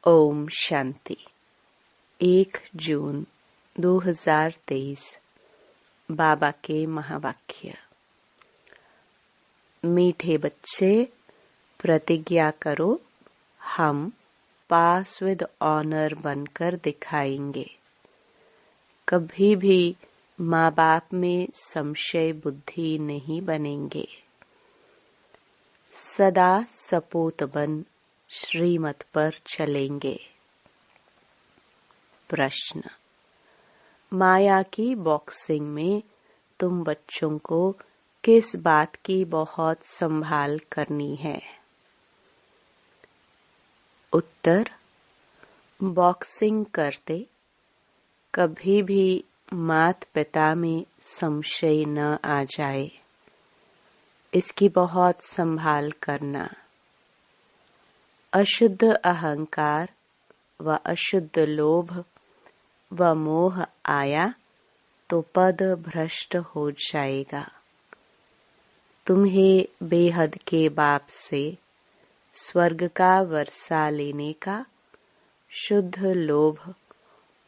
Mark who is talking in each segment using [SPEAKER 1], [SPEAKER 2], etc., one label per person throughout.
[SPEAKER 1] ओम शांति। 1 जून 2023 बाबा के महावाक्य। मीठे बच्चे, प्रतिज्ञा करो, हम पास विद ऑनर बनकर दिखाएंगे। कभी भी माँ बाप में संशय बुद्धि नहीं बनेंगे। सदा सपूत बन श्रीमत पर चलेंगे। प्रश्न: माया की बॉक्सिंग में तुम बच्चों को किस बात की बहुत संभाल करनी है? उत्तर: बॉक्सिंग करते कभी भी माता पिता में संशय न आ जाए, इसकी बहुत संभाल करना। अशुद्ध अहंकार व अशुद्ध लोभ व मोह आया तो पद भ्रष्ट हो जाएगा। तुम्हें बेहद के बाप से स्वर्ग का वर्षा लेने का शुद्ध लोभ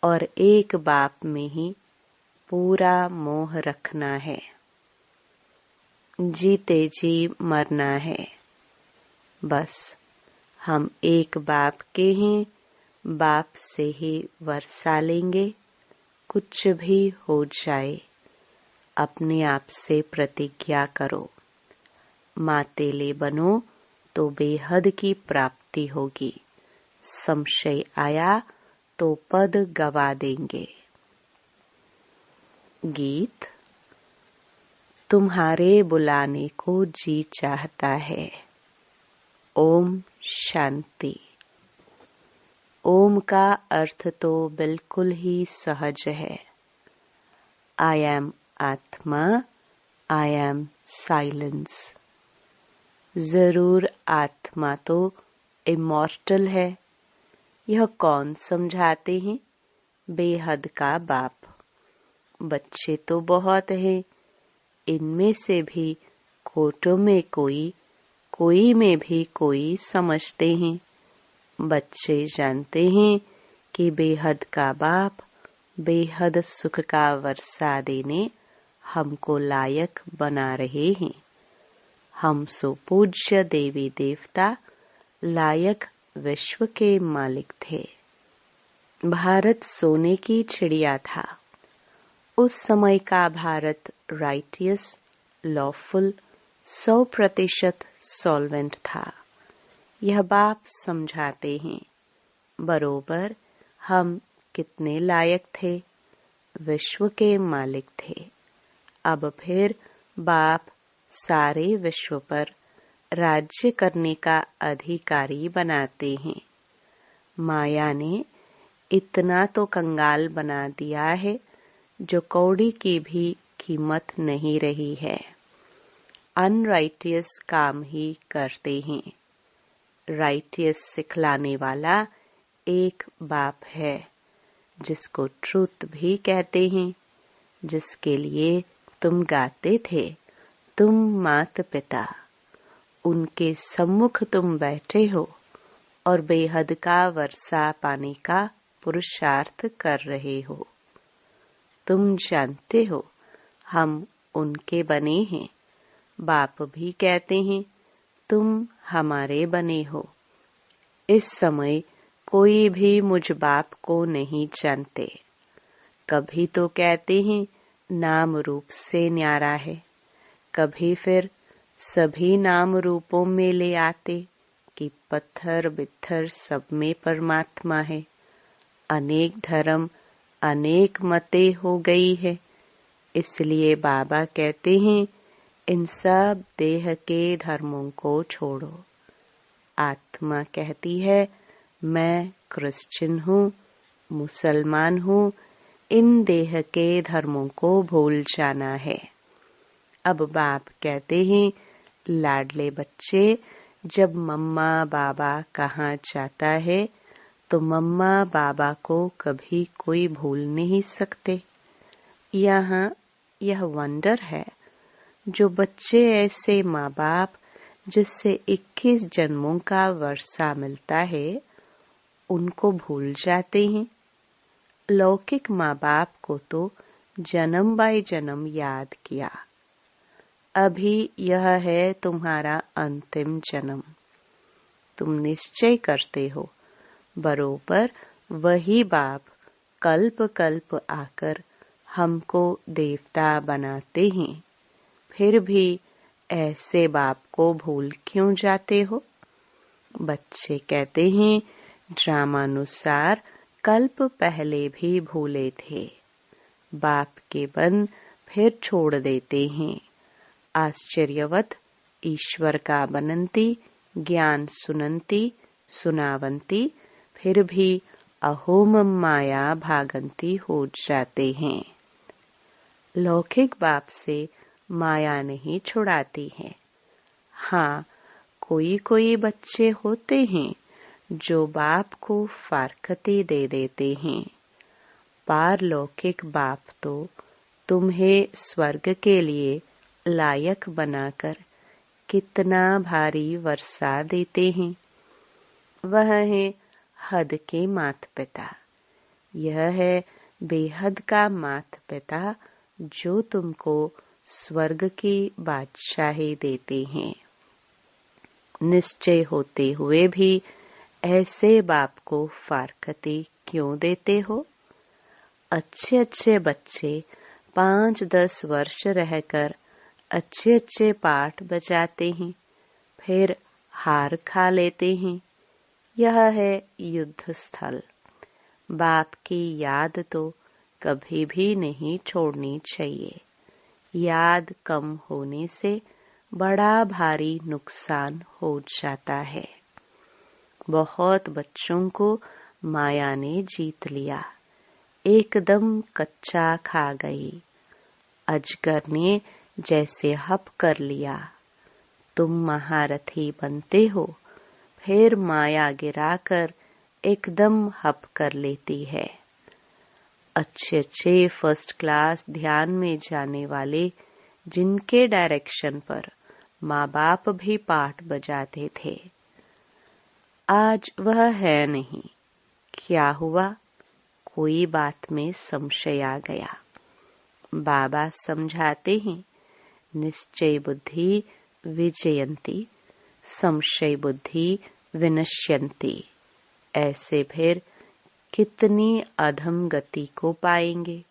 [SPEAKER 1] और एक बाप में ही पूरा मोह रखना है। जीते जी मरना है। बस हम एक बाप के ही बाप से ही वर्षा लेंगे। कुछ भी हो जाए, अपने आप से प्रतिज्ञा करो। मातेले बनो तो बेहद की प्राप्ति होगी। संशय आया तो पद गवा देंगे। गीत। तुम्हारे बुलाने को जी चाहता है। ओम शांति। ओम का अर्थ तो बिल्कुल ही सहज है। आई एम आत्मा, आई एम साइलेंस। जरूर आत्मा तो इमॉर्टल है। यह कौन समझाते हैं? बेहद का बाप। बच्चे तो बहुत हैं, इनमें से भी कोटों में कोई में भी कोई समझते हैं। बच्चे जानते हैं कि बेहद का बाप बेहद सुख का वर्षा देने हमको लायक बना रहे हैं। हम सो पूज्य देवी देवता लायक विश्व के मालिक थे। भारत सोने की चिड़िया था। उस समय का भारत राइटियस, लॉफुल, 100% सॉल्वेंट था। यह बाप समझाते हैं। बरोबर हम कितने लायक थे, विश्व के मालिक थे। अब फिर बाप सारे विश्व पर राज्य करने का अधिकारी बनाते हैं। माया ने इतना तो कंगाल बना दिया है जो कौड़ी की भी कीमत नहीं रही है। अनराइटियस काम ही करते हैं। राइटियस सिखलाने वाला एक बाप है, जिसको ट्रूथ भी कहते हैं, जिसके लिए तुम गाते थे। तुम माता पिता, उनके सम्मुख तुम बैठे हो और बेहद का वर्षा पाने का पुरुषार्थ कर रहे हो। तुम जानते हो हम उनके बने हैं। बाप भी कहते हैं तुम हमारे बने हो। इस समय कोई भी मुझ बाप को नहीं जानते। कभी तो कहते हैं नाम रूप से न्यारा है, कभी फिर सभी नाम रूपों में ले आते कि पत्थर बित्थर सब में परमात्मा है। अनेक धर्म, अनेक मतें हो गई है। इसलिए बाबा कहते हैं इन सब देह के धर्मों को छोड़ो। आत्मा कहती है मैं क्रिश्चियन हूँ, मुसलमान हूँ। इन देह के धर्मों को भूल जाना है। अब बाप कहते हैं लाडले बच्चे, जब मम्मा बाबा कहाँ जाता है तो मम्मा बाबा को कभी कोई भूल नहीं सकते। यहाँ यह वंडर है जो बच्चे ऐसे माँ बाप जिससे 21 जन्मों का वर्षा मिलता है, उनको भूल जाते हैं। लौकिक माँ बाप को तो जन्म बाय जन्म याद किया। अभी यह है तुम्हारा अंतिम जन्म। तुम निश्चय करते हो बरोबर वही बाप कल्प कल्प आकर हमको देवता बनाते हैं। फिर भी ऐसे बाप को भूल क्यों जाते हो? बच्चे कहते हैं ड्रामानुसार कल्प पहले भी भूले थे। बाप के बन फिर छोड़ देते हैं। आश्चर्यवत ईश्वर का बनंती ज्ञान सुनंती सुनावंती फिर भी अहोम माया भागंती हो जाते हैं। लौकिक बाप से माया नहीं छुड़ाती है। हाँ, कोई कोई बच्चे होते हैं जो बाप को फारकती दे देते हैं। पारलौकिक बाप तो तुम्हें स्वर्ग के लिए लायक बनाकर कितना भारी वर्षा देते हैं। वह है हद के माता पिता। यह है बेहद का माता पिता जो तुमको स्वर्ग की बादशाही देते हैं। निश्चय होते हुए भी ऐसे बाप को फारकती क्यों देते हो? अच्छे अच्छे बच्चे 5-10 वर्ष रहकर अच्छे अच्छे पाठ बजाते हैं, फिर हार खा लेते हैं। यह है युद्ध स्थल। बाप की याद तो कभी भी नहीं छोड़नी चाहिए। याद कम होने से बड़ा भारी नुकसान हो जाता है। बहुत बच्चों को माया ने जीत लिया, एकदम कच्चा खा गई। अजगर ने जैसे हप कर लिया। तुम महारथी बनते हो, फिर माया गिराकर एकदम हप कर लेती है। अच्छे अच्छे फर्स्ट क्लास ध्यान में जाने वाले जिनके डायरेक्शन पर माँ बाप भी पाठ बजाते थे, आज वह है नहीं। क्या हुआ? कोई बात में संशय आ गया। बाबा समझाते हैं निश्चय बुद्धि विजयंती, संशय बुद्धि विनश्यंती। ऐसे फिर कितनी अधम गति को पाएंगे।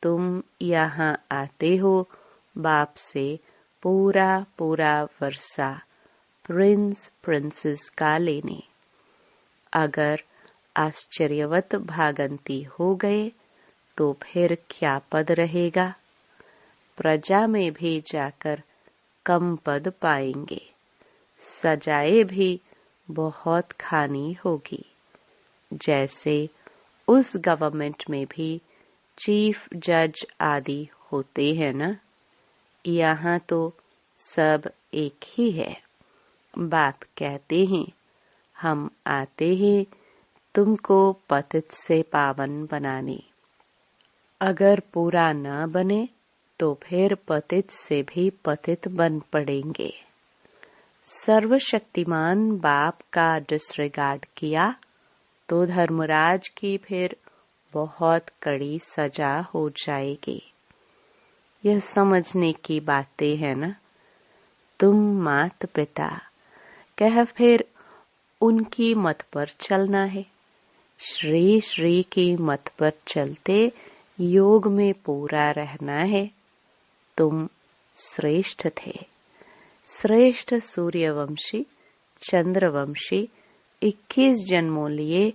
[SPEAKER 1] तुम यहाँ आते हो बाप से पूरा पूरा वर्षा प्रिंस प्रिंसेस का लेने। अगर आश्चर्यवत भागंती हो गए तो फिर क्या पद रहेगा? प्रजा में भी जाकर कम पद पाएंगे। सजाए भी बहुत खानी होगी। जैसे उस गवर्नमेंट में भी चीफ जज आदि होते हैं ना, यहाँ तो सब एक ही है। बाप कहते हैं हम आते हैं तुमको पतित से पावन बनाने। अगर पूरा न बने तो फिर पतित से भी पतित बन पड़ेंगे। सर्वशक्तिमान बाप का डिसरिगार्ड किया तो धर्मराज की फिर बहुत कड़ी सजा हो जाएगी। यह समझने की बातें है ना। तुम माता पिता कह फिर उनकी मत पर चलना है। श्री श्री की मत पर चलते योग में पूरा रहना है। तुम श्रेष्ठ थे। श्रेष्ठ सूर्यवंशी चंद्रवंशी 21 जन्मों लिए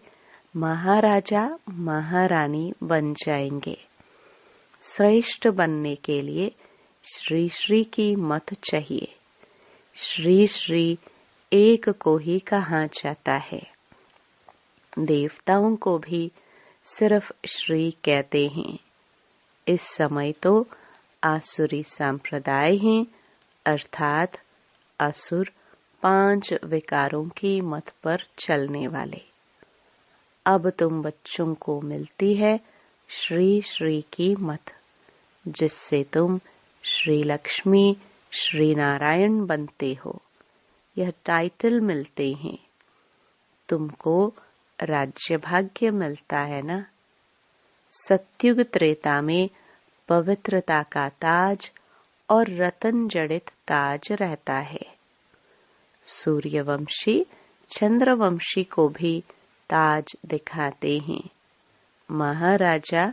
[SPEAKER 1] महाराजा महारानी बन जाएंगे। श्रेष्ठ बनने के लिए श्री श्री की मत चाहिए। श्री श्री एक को ही कहा जाता है। देवताओं को भी सिर्फ श्री कहते हैं। इस समय तो आसुरी संप्रदाय हैं, अर्थात असुर 5 विकारों की मत पर चलने वाले। अब तुम बच्चों को मिलती है श्री श्री की मत, जिससे तुम श्री लक्ष्मी श्री नारायण बनते हो। यह टाइटल मिलते हैं। तुमको राज्य भाग्य मिलता है ना। सत्युग त्रेता में पवित्रता का ताज और रतन जड़ित ताज रहता है। सूर्यवंशी चंद्रवंशी को भी ताज दिखाते हैं। महाराजा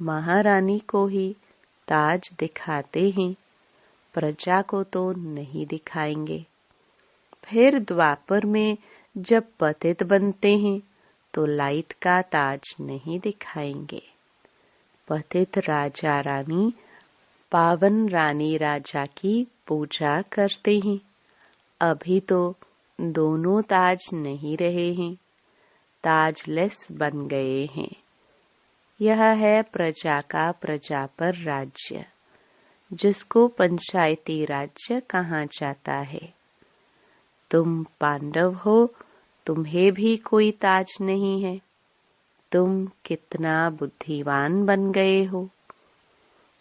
[SPEAKER 1] महारानी को ही ताज दिखाते हैं, प्रजा को तो नहीं दिखाएंगे। फिर द्वापर में जब पतित बनते हैं तो लाइट का ताज नहीं दिखाएंगे। पतित राजा रानी पावन रानी राजा की पूजा करते हैं। अभी तो दोनों ताज नहीं रहे हैं, ताजलेस बन गए हैं। यह है प्रजा का प्रजा पर राज्य, जिसको पंचायती राज्य कहा जाता है। तुम पांडव हो, तुम्हें भी कोई ताज नहीं है। तुम कितना बुद्धिमान बन गए हो।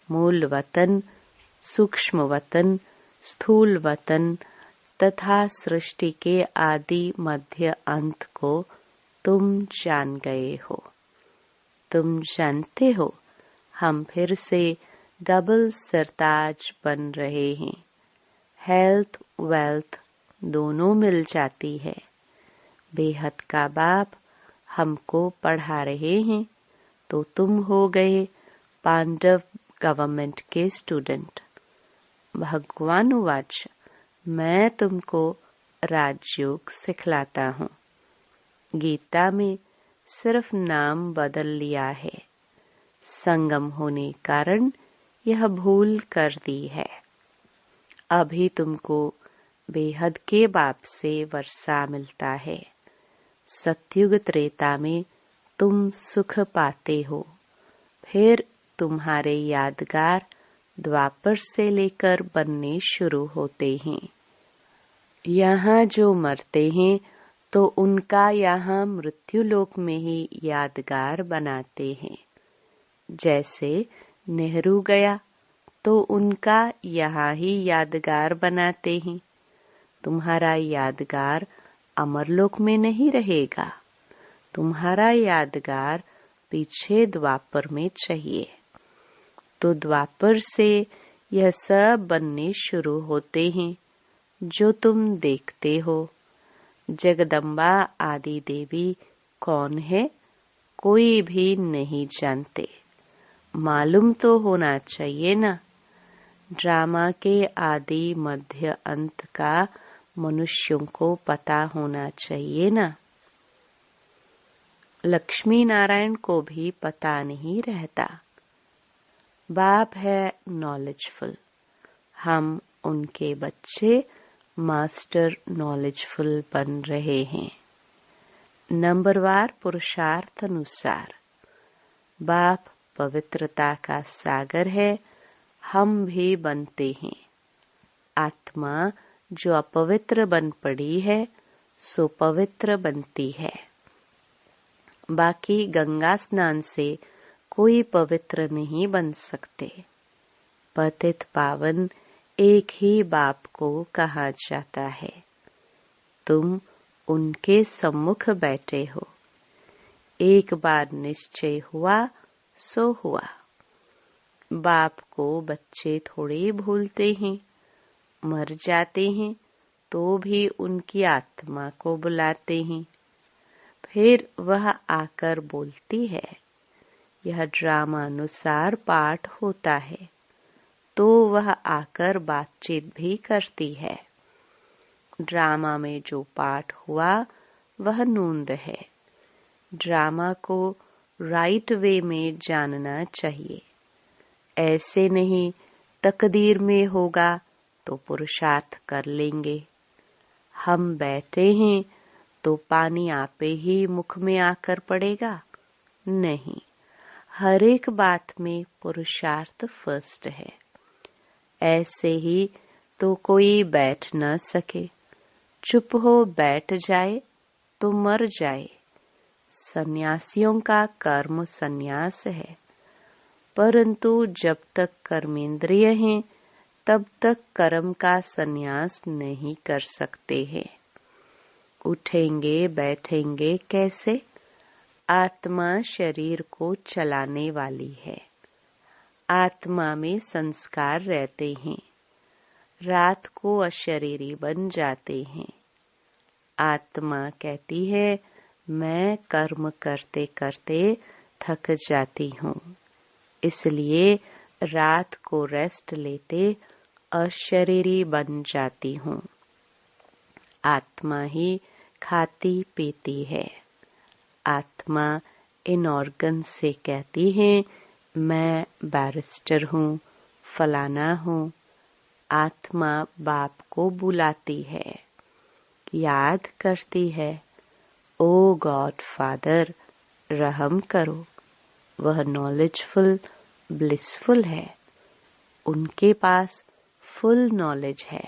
[SPEAKER 1] मूल वतन, सूक्ष्म वतन, स्थूल वतन तथा सृष्टि के आदि मध्य अंत को तुम जान गए हो। तुम जानते हो, हम फिर से डबल सरताज बन रहे हैं। हेल्थ वेल्थ दोनों मिल जाती है। बेहद का बाप हमको पढ़ा रहे हैं, तो तुम हो गए पांडव गवर्नमेंट के स्टूडेंट। भगवान वाच, मैं तुमको राजयोग सिखलाता हूँ। गीता में सिर्फ नाम बदल लिया है, संगम होने कारण यह भूल कर दी है। अभी तुमको बेहद के बाप से वर्षा मिलता है। सत्युग त्रेता में तुम सुख पाते हो। फिर तुम्हारे यादगार द्वापर से लेकर बनने शुरू होते हैं। यहाँ जो मरते हैं तो उनका यहाँ मृत्युलोक में ही यादगार बनाते हैं। जैसे नेहरू गया तो उनका यहाँ ही यादगार बनाते हैं। तुम्हारा यादगार अमरलोक में नहीं रहेगा। तुम्हारा यादगार पीछे द्वापर में चाहिए। तो द्वापर से यह सब बनने शुरू होते हैं जो तुम देखते हो। जगदम्बा आदि देवी कौन है, कोई भी नहीं जानते। मालूम तो होना चाहिए ना। ड्रामा के आदि मध्य अंत का मनुष्यों को पता होना चाहिए ना। लक्ष्मी नारायण को भी पता नहीं रहता। बाप है नॉलेजफुल, हम उनके बच्चे मास्टर नॉलेजफुल बन रहे हैं। नंबरवार पुरुषार्थ अनुसार बाप पवित्रता का सागर है, हम भी बनते हैं। आत्मा जो अपवित्र बन पड़ी है सो पवित्र बनती है। बाकी गंगा स्नान से कोई पवित्र नहीं बन सकते। पतित पावन एक ही बाप को कहा जाता है। तुम उनके सम्मुख बैठे हो। एक बार निश्चय हुआ सो हुआ। बाप को बच्चे थोड़े भूलते हैं, मर जाते हैं तो भी उनकी आत्मा को बुलाते हैं। फिर वह आकर बोलती है। यह ड्रामानुसार पाठ होता है तो वह आकर बातचीत भी करती है। ड्रामा में जो पाठ हुआ वह नूंद है। ड्रामा को राइट वे में जानना चाहिए। ऐसे नहीं तकदीर में होगा तो पुरुषार्थ कर लेंगे। हम बैठे हैं तो पानी आपे ही मुख में आकर पड़ेगा? नहीं, हर एक बात में पुरुषार्थ फर्स्ट है। ऐसे ही तो कोई बैठ न सके, चुप हो बैठ जाए तो मर जाए। सन्यासियों का कर्म सन्यास है, परंतु जब तक कर्मेंद्रिय हैं तब तक कर्म का सन्यास नहीं कर सकते हैं। उठेंगे बैठेंगे कैसे? आत्मा शरीर को चलाने वाली है। आत्मा में संस्कार रहते हैं, रात को अशरीरी बन जाते हैं। आत्मा कहती है मैं कर्म करते करते थक जाती हूँ, इसलिए रात को रेस्ट लेते अशरीरी बन जाती हूँ। आत्मा ही खाती पीती है। आत्मा इन ऑर्गन से कहती है मैं बैरिस्टर हूँ, फलाना हूँ। आत्मा बाप को बुलाती है, याद करती है, ओ गॉड फादर रहम करो। वह नॉलेजफुल ब्लिसफुल है, उनके पास फुल नॉलेज है।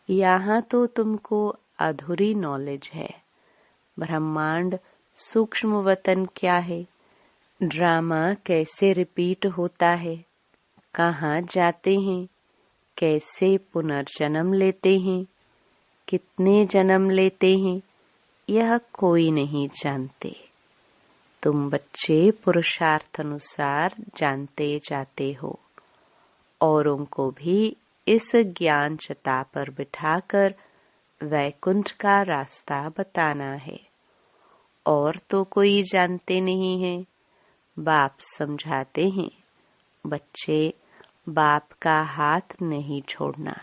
[SPEAKER 1] यहाँ तो तुमको अधूरी नॉलेज है। ब्रह्मांड सूक्ष्म वतन क्या है, ड्रामा कैसे रिपीट होता है, कहाँ जाते हैं, कैसे पुनर्जन्म लेते हैं, कितने जन्म लेते हैं, यह कोई नहीं जानते। तुम बच्चे पुरुषार्थ अनुसार जानते जाते हो। औरों को भी इस ज्ञान चता पर बिठाकर वैकुंठ का रास्ता बताना है। और तो कोई जानते नहीं है। बाप समझाते हैं, बच्चे बाप का हाथ नहीं छोड़ना।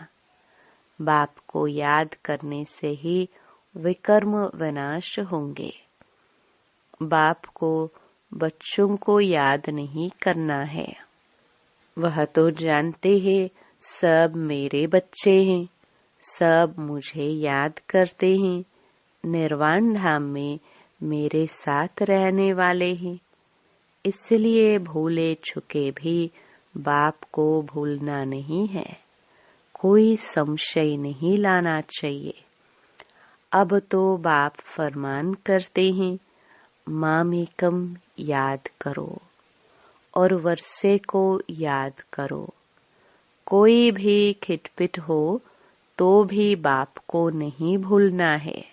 [SPEAKER 1] बाप को याद करने से ही विकर्म विनाश होंगे। बाप को बच्चों को याद नहीं करना है। वह तो जानते हैं सब मेरे बच्चे हैं, सब मुझे याद करते हैं, निर्वाण धाम में मेरे साथ रहने वाले हैं। इसलिए भूले चुके भी बाप को भूलना नहीं है। कोई संशय नहीं लाना चाहिए। अब तो बाप फरमान करते हैं मामेकम याद करो और वर्षे को याद करो। कोई भी खिटपिट हो तो भी बाप को नहीं भूलना है।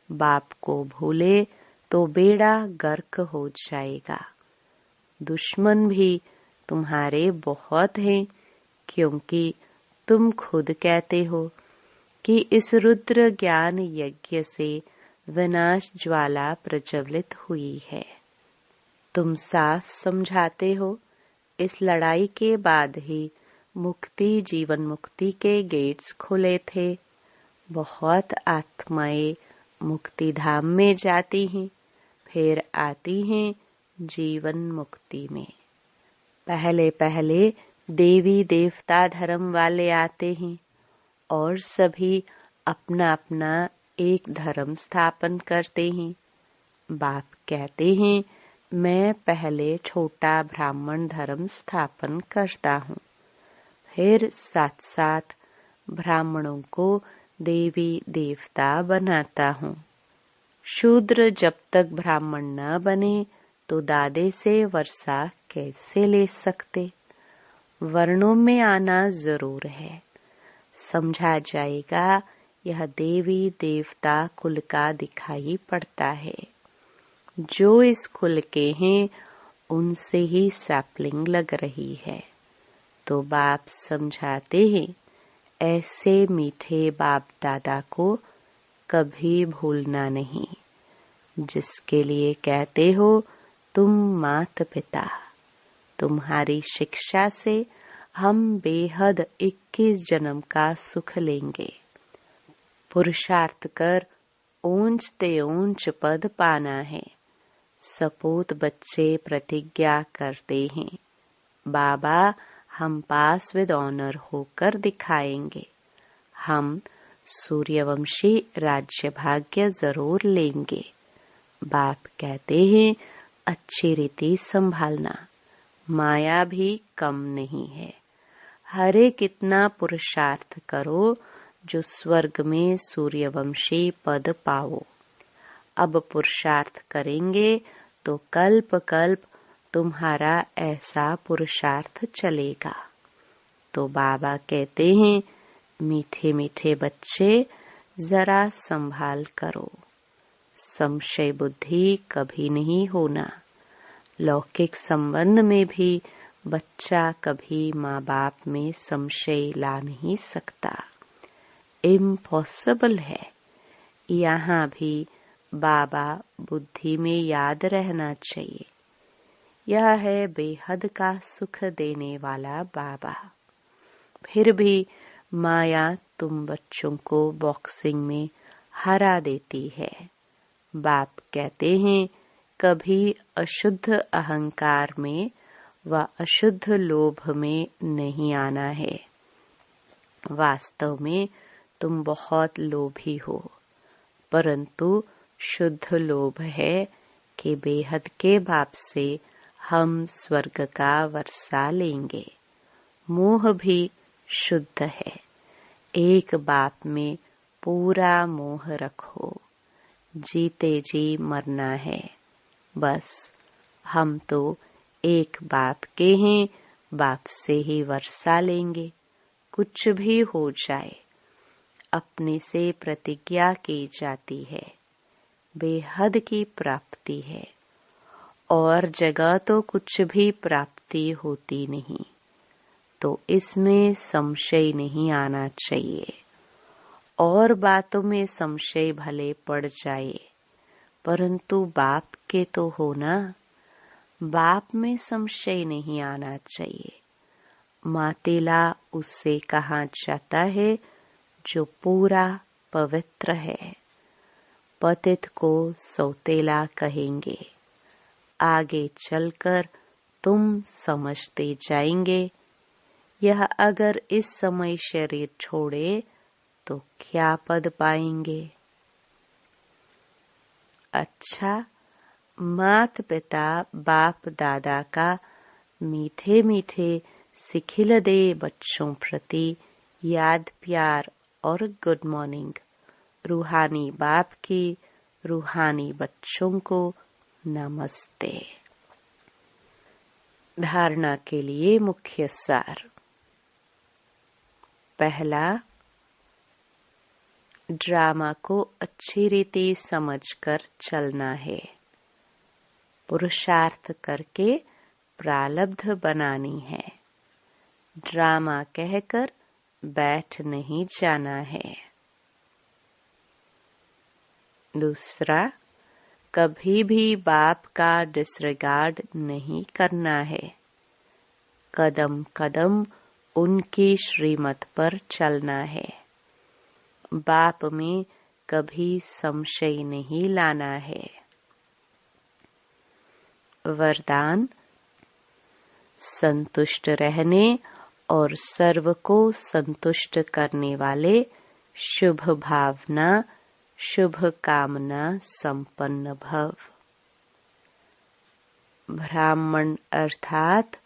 [SPEAKER 1] बाप को भूले तो बेड़ा गर्क हो जाएगा। दुश्मन भी तुम्हारे बहुत हैं, क्योंकि तुम खुद कहते हो कि इस रुद्र ज्ञान यज्ञ से विनाश ज्वाला प्रज्वलित हुई है। तुम साफ समझाते हो इस लड़ाई के बाद ही मुक्ति जीवन मुक्ति के गेट्स खुले थे। बहुत आत्माएं मुक्ति धाम में जाती हैं, फिर आती हैं जीवन मुक्ति में। पहले पहले देवी देवता धर्म वाले आते हैं और सभी अपना अपना एक धर्म स्थापन करते हैं। बाप कहते हैं मैं पहले छोटा ब्राह्मण धर्म स्थापन करता हूँ, फिर साथ साथ ब्राह्मणों को देवी देवता बनाता हूँ। शूद्र जब तक ब्राह्मण न बने तो दादे से वर्षा कैसे ले सकते। वर्णों में आना जरूर है। समझा जाएगा यह देवी देवता कुल का दिखाई पड़ता है। जो इस कुल के हैं उनसे ही सैपलिंग लग रही है। तो बाप समझाते हैं ऐसे मीठे बाप दादा को कभी भूलना नहीं, जिसके लिए कहते हो तुम माता पिता। तुम्हारी शिक्षा से हम बेहद 21 जन्म का सुख लेंगे। पुरुषार्थ कर ऊंच ते ऊंच पद पाना है। सपूत बच्चे प्रतिज्ञा करते हैं, बाबा हम पास विद ऑनर होकर दिखाएंगे। हम सूर्यवंशी राज्य भाग्य जरूर लेंगे। बाप कहते हैं अच्छी रीति संभालना, माया भी कम नहीं है। हरे कितना पुरुषार्थ करो जो स्वर्ग में सूर्यवंशी पद पाओ। अब पुरुषार्थ करेंगे तो कल्प कल्प तुम्हारा ऐसा पुरुषार्थ चलेगा। तो बाबा कहते हैं मीठे मीठे बच्चे जरा संभाल करो। संशय बुद्धि कभी नहीं होना। लौकिक संबंध में भी बच्चा कभी माँ बाप में संशय ला नहीं सकता, इम्पॉसिबल है। यहाँ भी बाबा बुद्धि में याद रहना चाहिए, यह है बेहद का सुख देने वाला बाबा। फिर भी माया तुम बच्चों को बॉक्सिंग में हरा देती है। बाप कहते हैं कभी अशुद्ध अहंकार में व अशुद्ध लोभ में नहीं आना है। वास्तव में तुम बहुत लोभी हो, परंतु शुद्ध लोभ है कि बेहद के बाप से हम स्वर्ग का वर्षा लेंगे। मोह भी शुद्ध है। एक बाप में पूरा मोह रखो। जीते जी मरना है। बस हम तो एक बाप के हैं, बाप से ही वर्षा लेंगे, कुछ भी हो जाए। अपने से प्रतिज्ञा की जाती है, बेहद की प्राप्ति है, और जगह तो कुछ भी प्राप्ति होती नहीं, तो इसमें संशय नहीं आना चाहिए। और बातों में संशय भले पड़ जाए, परंतु बाप के तो हो ना। बाप में संशय नहीं आना चाहिए। मातेला उससे कहा जाता है जो पूरा पवित्र है। पतित को सौतेला कहेंगे। आगे चलकर तुम समझते जाएंगे। यह अगर इस समय शरीर छोड़े तो क्या पद पाएंगे। अच्छा, मात पिता बाप दादा का मीठे मीठे सिखिल दे बच्चों प्रति याद प्यार और गुड मॉर्निंग। रूहानी बाप की रूहानी बच्चों को नमस्ते। धारणा के लिए मुख्य सार। पहला, ड्रामा को अच्छी रीति समझकर चलना है। पुरुषार्थ करके प्रारब्ध बनानी है। ड्रामा कहकर बैठ नहीं जाना है। दूसरा, कभी भी बाप का डिसरिगार्ड नहीं करना है। कदम कदम उनकी श्रीमत पर चलना है। बाप में कभी संशय नहीं लाना है। वरदान, संतुष्ट रहने और सर्व को संतुष्ट करने वाले शुभ भावना शुभ कामना संपन्न भव। ब्राह्मण अर्थात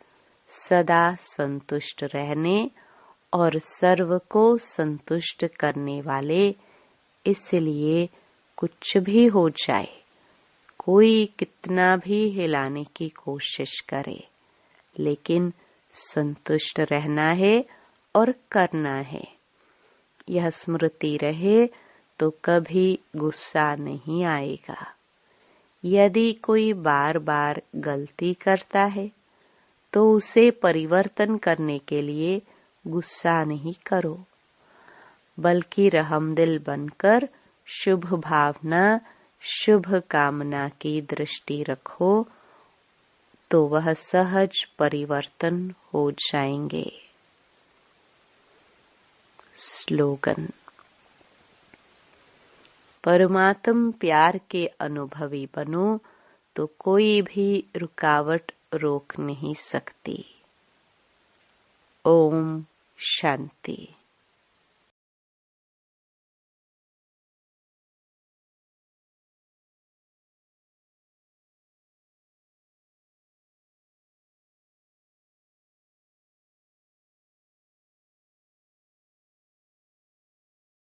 [SPEAKER 1] सदा संतुष्ट रहने और सर्व को संतुष्ट करने वाले। इसलिए कुछ भी हो जाए, कोई कितना भी हिलाने की कोशिश करे, लेकिन संतुष्ट रहना है और करना है। यह स्मृति रहे तो कभी गुस्सा नहीं आएगा। यदि कोई बार बार गलती करता है तो उसे परिवर्तन करने के लिए गुस्सा नहीं करो, बल्कि रहमदिल बनकर शुभ भावना शुभ कामना की दृष्टि रखो, तो वह सहज परिवर्तन हो जाएंगे। स्लोगन। परमात्म प्यार के अनुभवी बनो तो कोई भी रुकावट रोक नहीं सकती। ओम शांति।